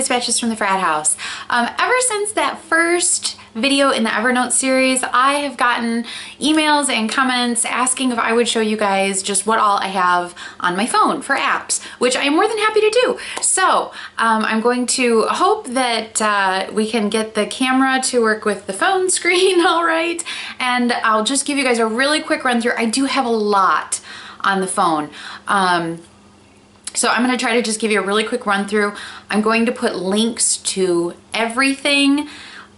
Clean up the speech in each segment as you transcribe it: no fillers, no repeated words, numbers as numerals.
Dispatches from the Frat House. Ever since that first video in the Evernote series, I have gotten emails and comments asking if I would show you guys just what all I have on my phone for apps, which I am more than happy to do. So I'm going to hope that we can get the camera to work with the phone screen all right, and I'll just give you guys a really quick run through. I do have a lot on the phone. So I'm going to try to just give you a really quick run through. I'm going to put links to everything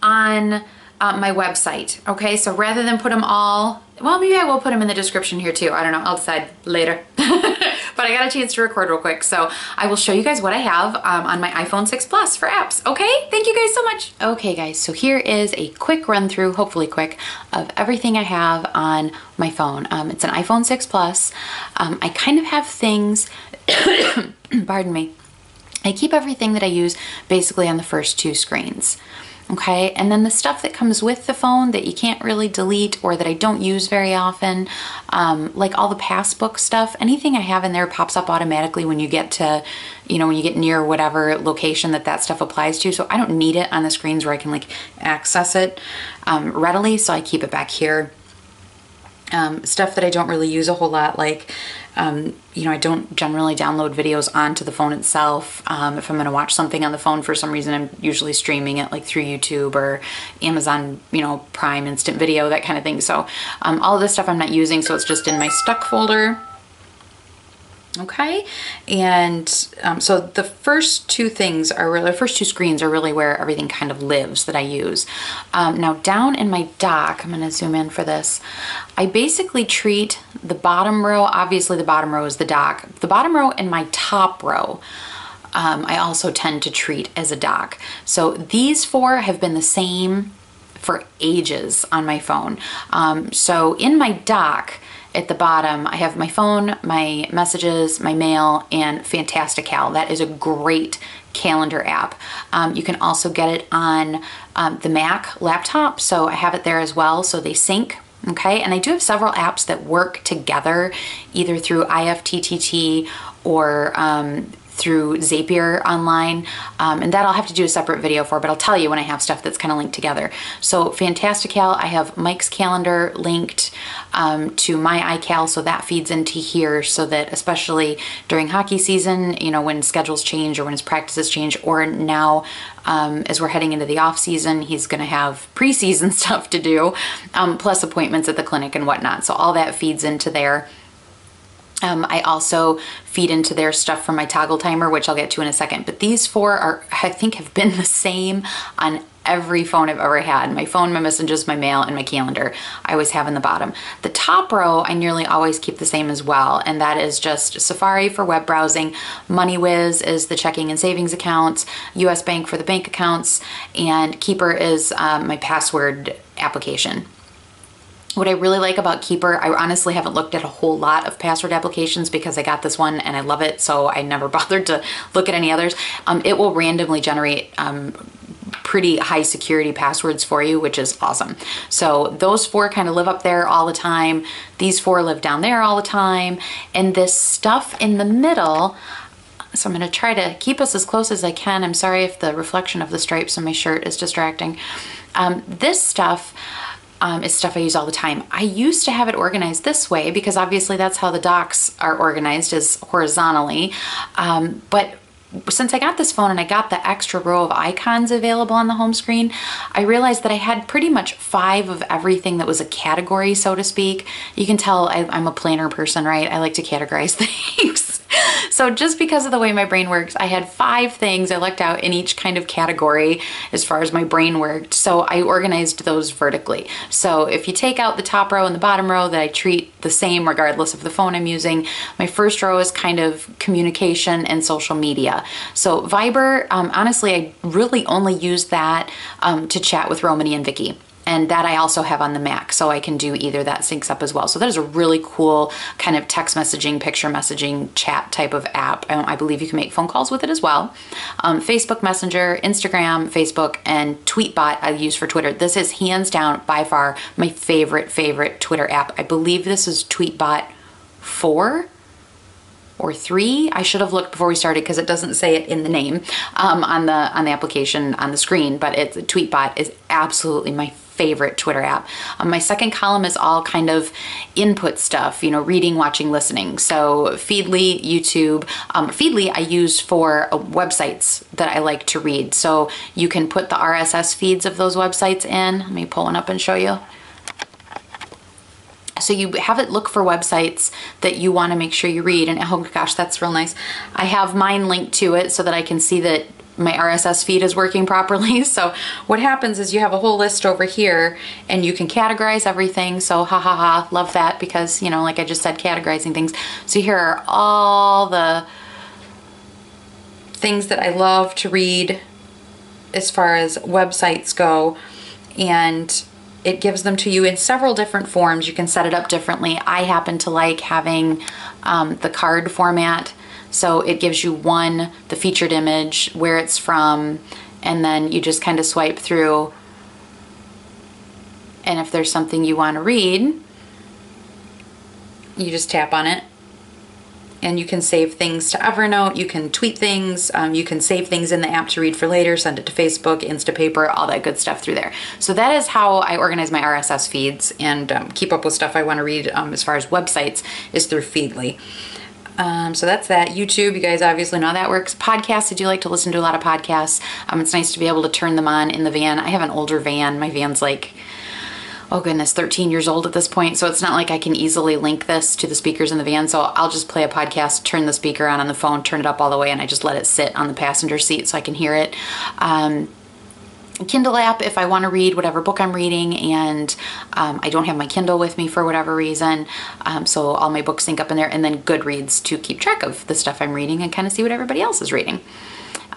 on my website, okay? So rather than put them all, well, maybe I will put them in the description here too. I don't know, I'll decide later. But I got a chance to record real quick, so I will show you guys what I have on my iPhone 6 Plus for apps, okay? Thank you guys so much. Okay guys, so here is a quick run through, hopefully quick, of everything I have on my phone. It's an iPhone 6 Plus. I kind of have things, pardon me, I keep everything that I use basically on the first two screens. Okay, and then the stuff that comes with the phone that you can't really delete or that I don't use very often, like all the passbook stuff, anything I have in there pops up automatically when you get to, you know, when you get near whatever location that stuff applies to. So I don't need it on the screens where I can like access it readily, so I keep it back here. Stuff that I don't really use a whole lot, like, you know, I don't generally download videos onto the phone itself. If I'm going to watch something on the phone for some reason, I'm usually streaming it like through YouTube or Amazon, you know, Prime Instant Video, that kind of thing. So all of this stuff I'm not using, so it's just in my stuck folder. Okay, and so the first two things are really, the first two screens are really where everything kind of lives that I use. Now down in my dock, I'm going to zoom in for this, I basically treat the bottom row, obviously the bottom row is the dock, the bottom row and my top row I also tend to treat as a dock. So these four have been the same for ages on my phone. So in my dock, at the bottom, I have my phone, my messages, my mail, and Fantastical. That is a great calendar app. You can also get it on the Mac laptop, so I have it there as well, so they sync. Okay, and I do have several apps that work together, either through IFTTT or through Zapier online, and that I'll have to do a separate video for, but I'll tell you when I have stuff that's kind of linked together. So Fantastical, I have Mike's calendar linked to my iCal, so that feeds into here, so that especially during hockey season, you know, when schedules change or when his practices change, or now as we're heading into the off season, he's gonna have preseason stuff to do, plus appointments at the clinic and whatnot. So all that feeds into there. I also feed into their stuff from my toggle timer, which I'll get to in a second. But these four are, I think, have been the same on every phone I've ever had. My phone, my messages, my mail, and my calendar, I always have in the bottom. The top row, I nearly always keep the same as well, and that is just Safari for web browsing, MoneyWiz is the checking and savings accounts, US Bank for the bank accounts, and Keeper is my password application. What I really like about Keeper, I honestly haven't looked at a whole lot of password applications because I got this one and I love it, so I never bothered to look at any others. It will randomly generate pretty high security passwords for you, which is awesome. So those four kind of live up there all the time. These four live down there all the time. And this stuff in the middle, so I'm going to try to keep us as close as I can. I'm sorry if the reflection of the stripes on my shirt is distracting. This stuff is stuff I use all the time. I used to have it organized this way because obviously that's how the docks are organized, is horizontally. But since I got this phone and I got the extra row of icons available on the home screen, I realized that I had pretty much 5 of everything that was a category, so to speak. You can tell I'm a planner person, right? I like to categorize things. So just because of the way my brain works, I had 5 things I looked out in each kind of category as far as my brain worked. So I organized those vertically. So if you take out the top row and the bottom row that I treat the same regardless of the phone I'm using, my first row is kind of communication and social media. So Viber, honestly, I really only use that to chat with Romany and Vicky. And that I also have on the Mac, so I can do either. That syncs up as well. So that is a really cool kind of text messaging, picture messaging, chat type of app. I believe you can make phone calls with it as well. Facebook Messenger, Instagram, Facebook, and Tweetbot I use for Twitter. This is hands down by far my favorite Twitter app. I believe this is Tweetbot 4 or 3. I should have looked before we started because it doesn't say it in the name on the application on the screen, but it's Tweetbot is absolutely my favorite Twitter app. My second column is all kind of input stuff, you know, reading, watching, listening. So Feedly, YouTube. Feedly I use for websites that I like to read. So you can put the RSS feeds of those websites in. Let me pull one up and show you. So you have it look for websites that you want to make sure you read. And oh gosh, that's real nice. I have mine linked to it so that I can see that my RSS feed is working properly. So what happens is you have a whole list over here and you can categorize everything. So love that because, you know, like I just said, categorizing things. So here are all the things that I love to read as far as websites go, and it gives them to you in several different forms. You can set it up differently. I happen to like having the card format. So it gives you the featured image, where it's from, and then you just kind of swipe through. And if there's something you want to read, you just tap on it. And you can save things to Evernote, you can tweet things, you can save things in the app to read for later, send it to Facebook, Instapaper, all that good stuff through there. So that is how I organize my RSS feeds and keep up with stuff I want to read as far as websites is through Feedly. So that's that. YouTube, you guys obviously know how that works. Podcasts, I do like to listen to a lot of podcasts. It's nice to be able to turn them on in the van. I have an older van. My van's like, oh goodness, 13 years old at this point. So it's not like I can easily link this to the speakers in the van. So I'll just play a podcast, turn the speaker on the phone, turn it up all the way, and I just let it sit on the passenger seat so I can hear it. Kindle app if I want to read whatever book I'm reading and I don't have my Kindle with me for whatever reason, so all my books sync up in there, and then Goodreads to keep track of the stuff I'm reading and kind of see what everybody else is reading.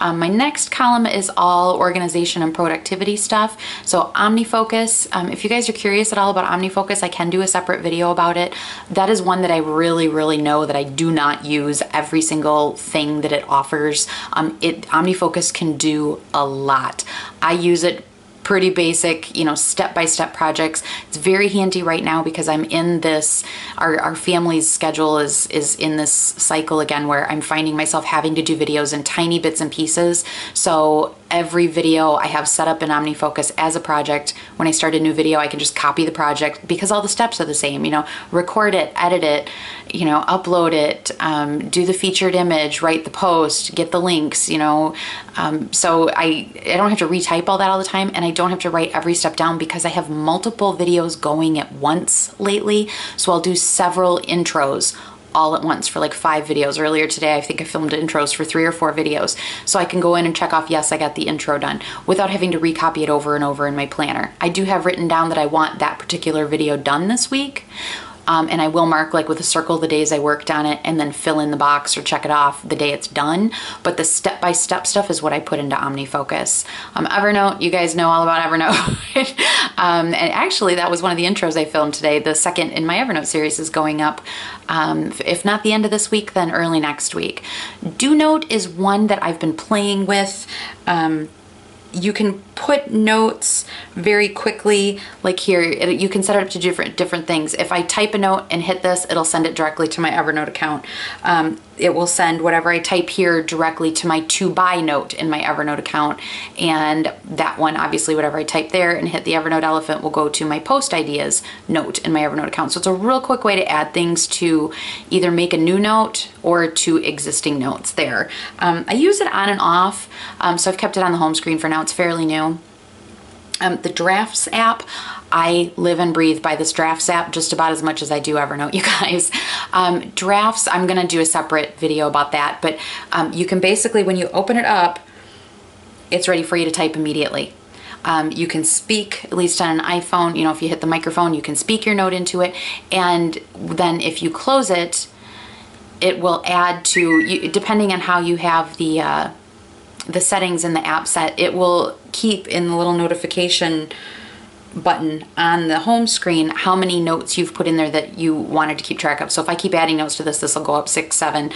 My next column is all organization and productivity stuff. So OmniFocus, if you guys are curious at all about OmniFocus, I can do a separate video about it. That is one that I really know that I do not use every single thing that it offers. OmniFocus can do a lot. I use it pretty basic, you know, step-by-step projects. It's very handy right now because I'm in this, our family's schedule is in this cycle again where I'm finding myself having to do videos in tiny bits and pieces. So every video I have set up in OmniFocus as a project. When I start a new video, I can just copy the project because all the steps are the same, you know, record it, edit it, you know, upload it, do the featured image, write the post, get the links, you know. So I don't have to retype all that all the time, and I don't have to write every step down because I have multiple videos going at once lately. So I'll do several intros all at once for like 5 videos. Earlier today, I think I filmed intros for 3 or 4 videos. So I can go in and check off, yes, I got the intro done without having to recopy it over and over in my planner. I do have written down that I want that particular video done this week. And I will mark like with a circle the days I worked on it and then fill in the box or check it off the day it's done. But the step-by-step stuff is what I put into OmniFocus. Evernote, you guys know all about Evernote. And actually that was one of the intros I filmed today. The second in my Evernote series is going up, if not the end of this week, then early next week. Do Note is one that I've been playing with. You can put notes very quickly, like here, you can set it up to different things. If I type a note and hit this, it'll send it directly to my Evernote account. It will send whatever I type here directly to my to buy note in my Evernote account. And that one, obviously whatever I type there and hit the Evernote elephant will go to my post ideas note in my Evernote account. So it's a real quick way to add things to either make a new note or to existing notes there. I use it on and off, so I've kept it on the home screen for now. It's fairly new. The Drafts app, I live and breathe by this Drafts app just about as much as I do Evernote, you guys. Drafts, I'm gonna do a separate video about that, but you can basically, when you open it up, it's ready for you to type immediately. You can speak, at least on an iPhone, you know, if you hit the microphone, you can speak your note into it, and then if you close it, it will add to, depending on how you have the settings in the app set, it will keep in the little notification button on the home screen how many notes you've put in there that you wanted to keep track of. So if I keep adding notes to this will go up 6, 7.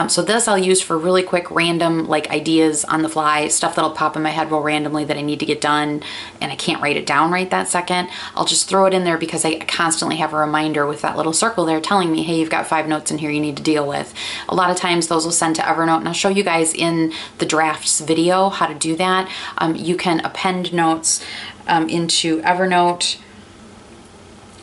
So this I'll use for really quick random like ideas on the fly, stuff that'll pop in my head real randomly that I need to get done and I can't write it down right that second. I'll just throw it in there because I constantly have a reminder with that little circle there telling me, hey, you've got 5 notes in here you need to deal with. A lot of times those will send to Evernote, and I'll show you guys in the drafts video how to do that. You can append notes into Evernote.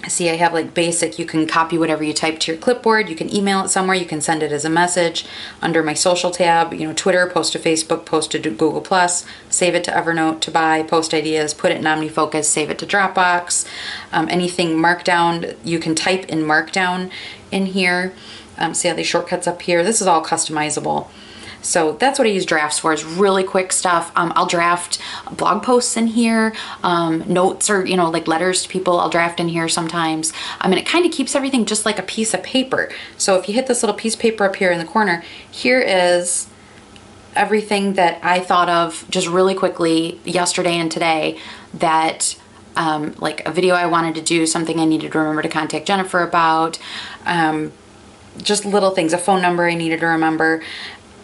See, I have like basic, you can copy whatever you type to your clipboard, you can email it somewhere, you can send it as a message under my social tab, you know, Twitter, post to Facebook, post to Google+, save it to Evernote to buy, post ideas, put it in OmniFocus, save it to Dropbox. Anything Markdown, you can type in Markdown in here. See how these shortcuts up here? This is all customizable. So that's what I use drafts for, is really quick stuff. I'll draft blog posts in here, notes or, you know, like letters to people, I'll draft in here sometimes. And it kind of keeps everything just like a piece of paper. So if you hit this little piece of paper up here in the corner, here is everything that I thought of just really quickly yesterday and today that like a video I wanted to do, something I needed to remember to contact Jennifer about, just little things, a phone number I needed to remember.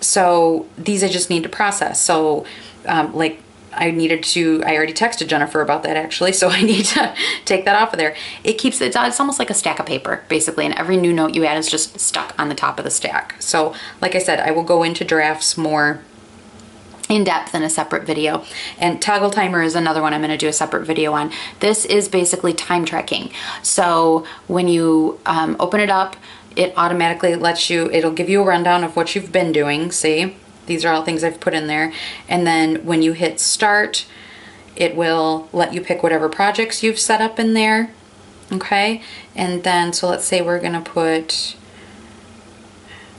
So these I just need to process. So like I already texted Jennifer about that actually, so I need to take that off of there. It's almost like a stack of paper basically, and every new note you add is just stuck on the top of the stack. So like I said, I will go into drafts more in depth in a separate video. And toggle timer is another one I'm going to do a separate video on. This is basically time tracking. So when you open it up, it automatically lets you, it'll give you a rundown of what you've been doing. See, these are all things I've put in there. And then when you hit start, it will let you pick whatever projects you've set up in there. Okay. And then, so let's say we're going to put,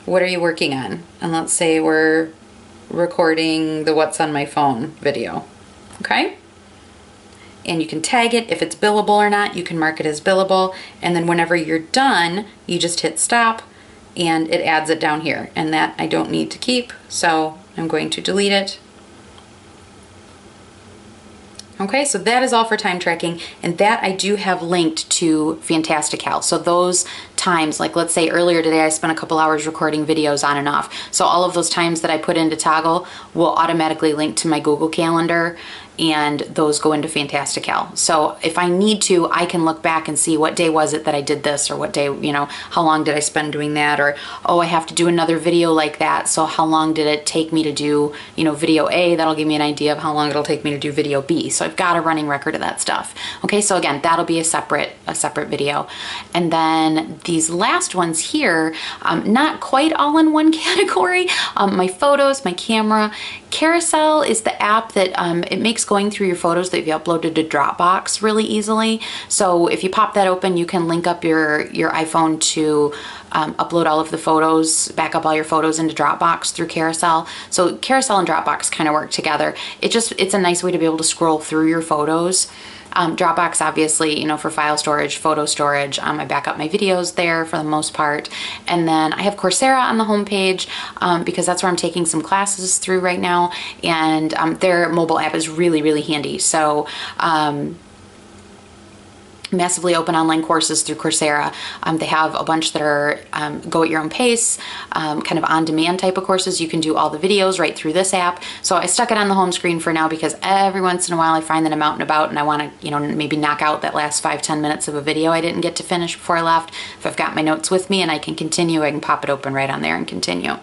what are you working on? And let's say we're recording the what's on my phone video. Okay. And you can tag it if it's billable or not. You can mark it as billable, and then whenever you're done you just hit stop and it adds it down here, and that I don't need to keep, so I'm going to delete it. Okay, so that is all for time tracking, and that I do have linked to Fantastical. So those times, like let's say earlier today I spent a couple hours recording videos on and off. So all of those times that I put into Toggle will automatically link to my Google Calendar, and those go into Fantastical. So if I need to, I can look back and see what day was it that I did this, or what day, you know, how long did I spend doing that, or oh, I have to do another video like that, so how long did it take me to do, you know, video A? That'll give me an idea of how long it'll take me to do video B. So I've got a running record of that stuff. Okay, so again, that'll be a separate video. And then these last ones here, not quite all in one category. My photos, my camera. Carousel is the app that it makes going through your photos that you uploaded to Dropbox really easily. So if you pop that open, you can link up your iPhone to upload all of the photos, back up all your photos into Dropbox through Carousel. So Carousel and Dropbox kind of work together. It's a nice way to be able to scroll through your photos. Dropbox, obviously, you know, for file storage, photo storage. I back up my videos there for the most part. And then I have Coursera on the homepage because that's where I'm taking some classes through right now. And their mobile app is really, really handy. So massively open online courses through Coursera. They have a bunch that are go at your own pace, kind of on-demand type of courses. You can do all the videos right through this app. So I stuck it on the home screen for now because every once in a while I find that I'm out and about and I want to, you know, maybe knock out that last 5-10 minutes of a video I didn't get to finish before I left. If I've got my notes with me and I can continue, I can pop it open right on there and continue.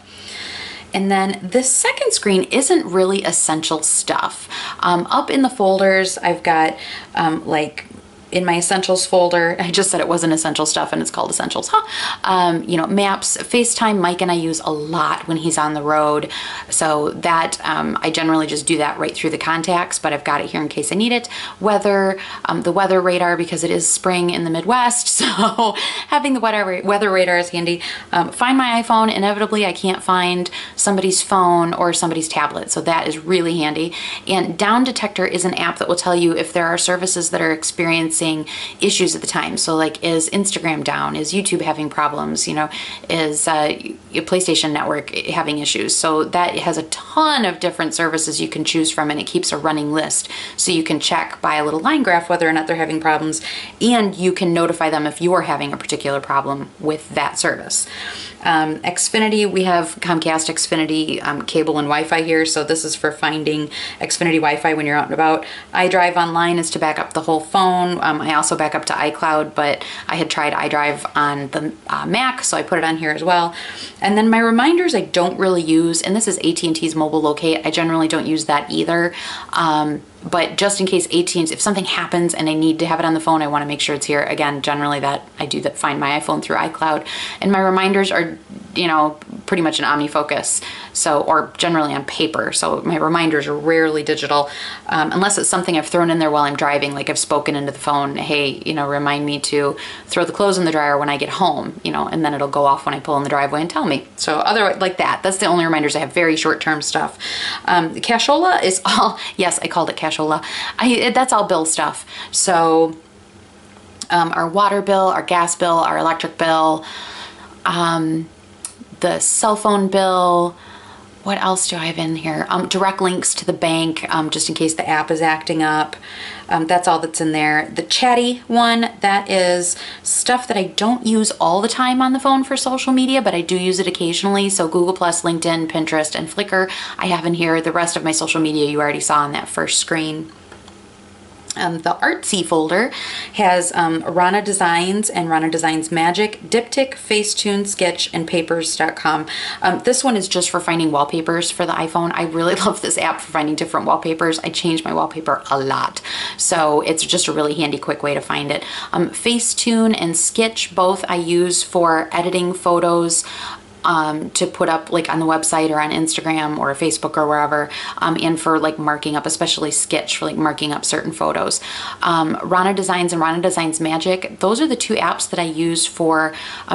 And then the second screen isn't really essential stuff. Up in the folders, I've got like in my essentials folder, I just said it wasn't essential stuff and it's called essentials, huh? You know, maps, FaceTime, Mike and I use a lot when he's on the road. So that, I generally just do that right through the contacts, but I've got it here in case I need it. Weather, the weather radar, because it is spring in the Midwest. So having the weather radar is handy. Find my iPhone, inevitably I can't find somebody's phone or somebody's tablet. So that is really handy. And Down Detector is an app that will tell you if there are services that are experiencing experiencing issues at the time. So like, is Instagram down? Is YouTube having problems? You know, is PlayStation Network having issues? So that has a ton of different services you can choose from, and it keeps a running list. So you can check by a little line graph whether or not they're having problems, and you can notify them if you're having a particular problem with that service. Xfinity, we have Comcast Xfinity cable and Wi-Fi here, so this is for finding Xfinity Wi-Fi when you're out and about. iDrive Online is to back up the whole phone. I also back up to iCloud, but I had tried iDrive on the Mac, so I put it on here as well. And then my reminders I don't really use, and this is AT&T's Mobile Locate. I generally don't use that either. But just in case if something happens and I need to have it on the phone, I want to make sure it's here. Again, generally that I do that, find my iPhone through iCloud. And my reminders are, you know, pretty much an OmniFocus, so, or generally on paper. So my reminders are rarely digital, unless it's something I've thrown in there while I'm driving, like I've spoken into the phone, hey, you know, remind me to throw the clothes in the dryer when I get home, you know, and then it'll go off when I pull in the driveway and tell me. So otherwise, like that, that's the only reminders I have, very short-term stuff. Cashola is all, yes, I called it Cashola. That's all bill stuff. So our water bill, our gas bill, our electric bill, the cell phone bill. What else do I have in here? Direct links to the bank, just in case the app is acting up. That's all that's in there. The chatty one, that is stuff that I don't use all the time on the phone for social media, but I do use it occasionally. So Google+, LinkedIn, Pinterest, and Flickr I have in here. The rest of my social media you already saw on that first screen. The artsy folder has Rana Designs and Rana Designs Magic, Diptych, Facetune, Sketch, and Papers.com. This one is just for finding wallpapers for the iPhone. I really love this app for finding different wallpapers. I change my wallpaper a lot, so it's just a really handy, quick way to find it. Facetune and Sketch, both I use for editing photos, to put up like on the website or on Instagram or Facebook or wherever, and for like marking up, especially Sketch for like marking up certain photos. Rana Designs and Rana Designs Magic, those are the two apps that I use for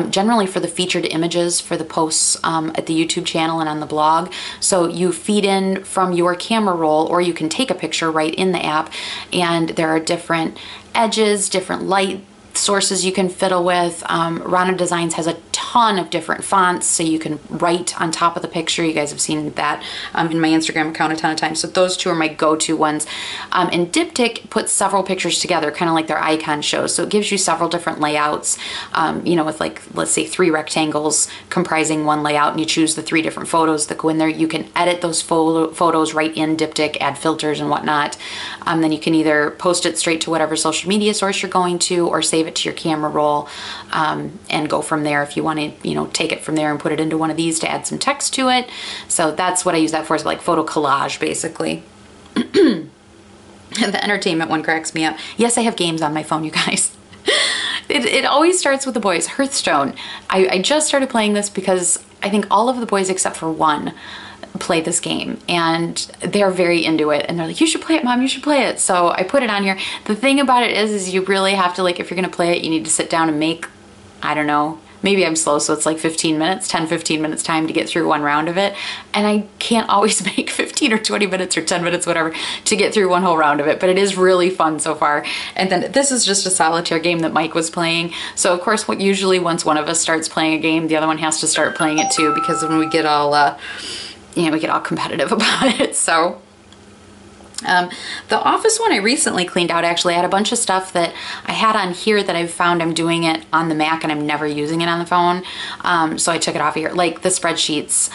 generally for the featured images for the posts at the YouTube channel and on the blog. So you feed in from your camera roll, or you can take a picture right in the app, and there are different edges, different light sources you can fiddle with. Rana Designs has a ton of different fonts, so you can write on top of the picture. You guys have seen that in my Instagram account a ton of times. So those two are my go-to ones. And Diptych puts several pictures together, kind of like their icon shows. So it gives you several different layouts, you know, with like, let's say 3 rectangles comprising one layout, and you choose the 3 different photos that go in there. You can edit those photos right in Diptych, add filters and whatnot. Then you can either post it straight to whatever social media source you're going to, or save it to your camera roll, and go from there if you want to, you know, take it from there and put it into one of these to add some text to it. So that's what I use that for, is like photo collage, basically. And the entertainment one cracks me up. Yes, I have games on my phone, you guys. It always starts with the boys. Hearthstone. I just started playing this because I think all of the boys except for one play this game, and they're very into it, and they're like, you should play it, Mom, you should play it. So I put it on here. The thing about it is you really have to, like, if you're gonna play it, you need to sit down and make, I don't know, maybe I'm slow, so it's like 15 minutes, 10, 15 minutes time to get through one round of it. And I can't always make 15 or 20 minutes or 10 minutes, whatever, to get through one whole round of it, but it is really fun so far. And then this is just a solitaire game that Mike was playing. So of course, usually once one of us starts playing a game, the other one has to start playing it too, because when we get all, you know, we get all competitive about it. So the office one I recently cleaned out. Actually, I had a bunch of stuff that I had on here that I've found I'm doing it on the Mac and I'm never using it on the phone. So I took it off of here, like the spreadsheets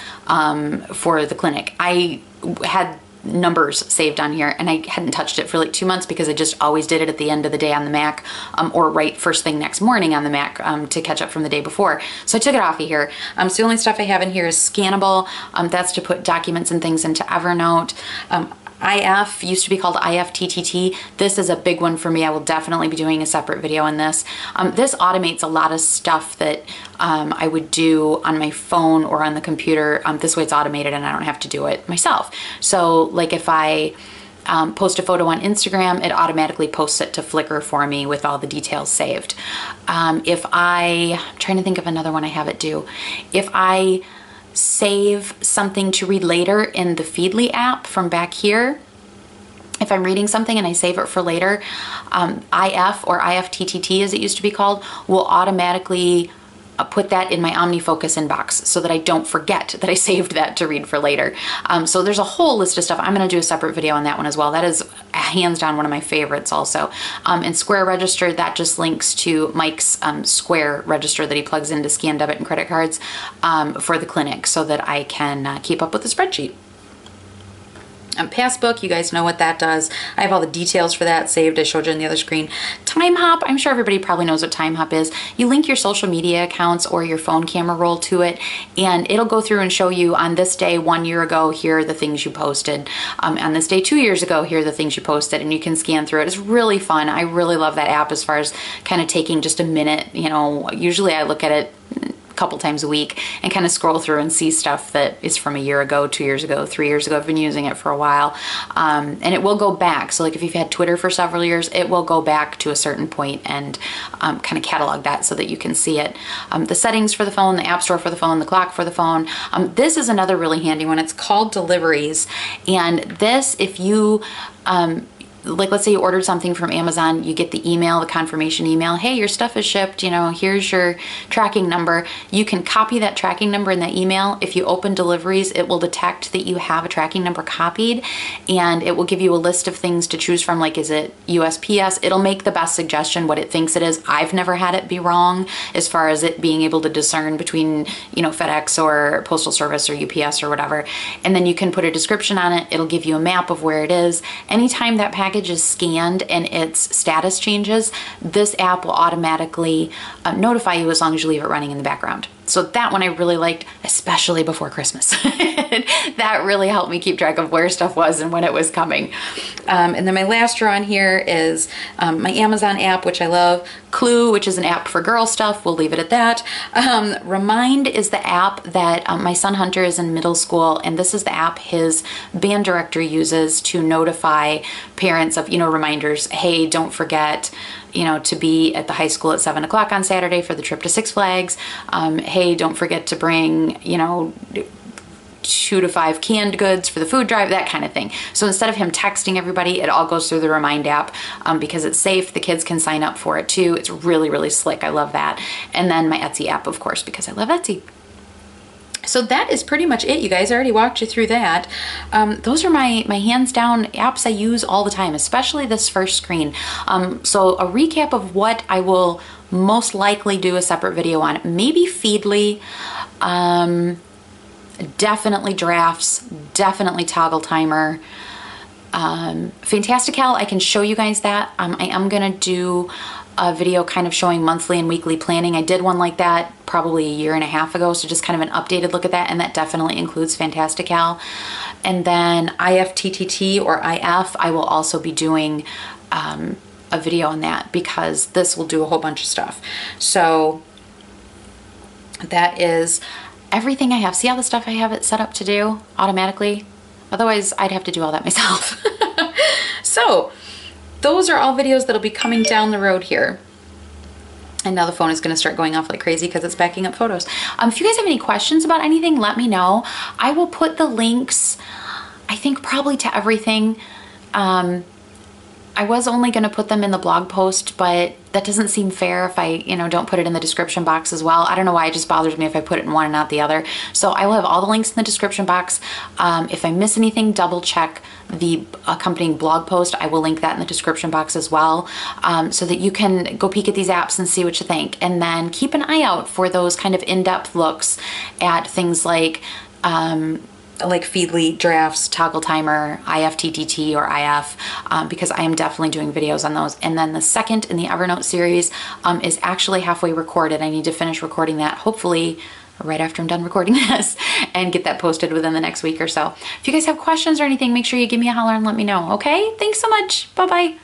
for the clinic. I had numbers saved on here, and I hadn't touched it for like 2 months because I just always did it at the end of the day on the Mac, or right first thing next morning on the Mac, to catch up from the day before. So I took it off of here. So the only stuff I have in here is Scannable. That's to put documents and things into Evernote. IF used to be called IFTTT. This is a big one for me. I will definitely be doing a separate video on this. This automates a lot of stuff that I would do on my phone or on the computer. This way it's automated and I don't have to do it myself. So like if I post a photo on Instagram, it automatically posts it to Flickr for me with all the details saved. I'm trying to think of another one I have it do. If I save something to read later in the Feedly app from back here, if I'm reading something and I save it for later, IF or IFTTT as it used to be called, will automatically put that in my OmniFocus inbox so that I don't forget that I saved that to read for later. So there's a whole list of stuff. I'm going to do a separate video on that one as well. That is hands down one of my favorites also. And Square Register, that just links to Mike's Square Register that he plugs in to scan debit and credit cards for the clinic so that I can keep up with the spreadsheet. Passbook, you guys know what that does. I have all the details for that saved. I showed you on the other screen. Time Hop, I'm sure everybody probably knows what Time Hop is. You link your social media accounts or your phone camera roll to it, and it'll go through and show you on this day 1 year ago, here are the things you posted. On this day 2 years ago, here are the things you posted, and you can scan through it. It's really fun. I really love that app as far as kind of taking just a minute. You know, usually I look at it couple times a week and kind of scroll through and see stuff that is from a year ago, 2 years ago, 3 years ago. I've been using it for a while. And it will go back. So like if you've had Twitter for several years, it will go back to a certain point and kind of catalog that so that you can see it. The settings for the phone, the app store for the phone, the clock for the phone. This is another really handy one. It's called Deliveries. And this, if you, like let's say you ordered something from Amazon, you get the email, the confirmation email, hey, your stuff is shipped, you know, here's your tracking number. You can copy that tracking number in that email. If you open Deliveries, it will detect that you have a tracking number copied, and it will give you a list of things to choose from, like is it USPS? It'll make the best suggestion what it thinks it is. I've never had it be wrong as far as it being able to discern between, you know, FedEx or Postal Service or UPS or whatever. And then you can put a description on it. It'll give you a map of where it is. Anytime that package is scanned and its status changes, this app will automatically notify you as long as you leave it running in the background. So that one I really liked, especially before Christmas. That really helped me keep track of where stuff was and when it was coming. And then my last drawer on here is my Amazon app, which I love. Clue, which is an app for girl stuff. We'll leave it at that. Remind is the app that my son Hunter is in middle school, and this is the app his band director uses to notify parents of, you know, reminders. Hey, don't forget, you know, to be at the high school at 7 o'clock on Saturday for the trip to Six Flags. Hey, don't forget to bring, you know, 2 to 5 canned goods for the food drive, that kind of thing. So instead of him texting everybody, it all goes through the Remind app because it's safe. The kids can sign up for it too. It's really, really slick. I love that. And then my Etsy app, of course, because I love Etsy. So that is pretty much it, you guys. I already walked you through that. Those are my hands down apps I use all the time, especially this first screen. So a recap of what I will most likely do a separate video on. Maybe Feedly, definitely Drafts, definitely Toggle Timer. Fantastical, I can show you guys that. I am gonna do a video kind of showing monthly and weekly planning. I did one like that probably a year and a half ago, so just kind of an updated look at that, and that definitely includes Fantastical. And then IFTTT or IF, I will also be doing a video on that because this will do a whole bunch of stuff. So that is everything I have. See all the stuff I have it set up to do automatically? Otherwise, I'd have to do all that myself. So those are all videos that'll be coming down the road here. And now the phone is going to start going off like crazy because it's backing up photos. If you guys have any questions about anything, let me know. I will put the links, I think probably to everything. I was only going to put them in the blog post, but that doesn't seem fair if I, you know, don't put it in the description box as well. I don't know why, it just bothers me if I put it in one and not the other. So I will have all the links in the description box. If I miss anything, double check the accompanying blog post. I will link that in the description box as well, so that you can go peek at these apps and see what you think. And then keep an eye out for those kind of in-depth looks at things like Feedly, Drafts, Toggle Timer, IFTTT or IF, because I am definitely doing videos on those. And then the second in the Evernote series is actually halfway recorded. I need to finish recording that, hopefully right after I'm done recording this, and get that posted within the next week or so. If you guys have questions or anything, make sure you give me a holler and let me know, okay? Thanks so much. Bye-bye.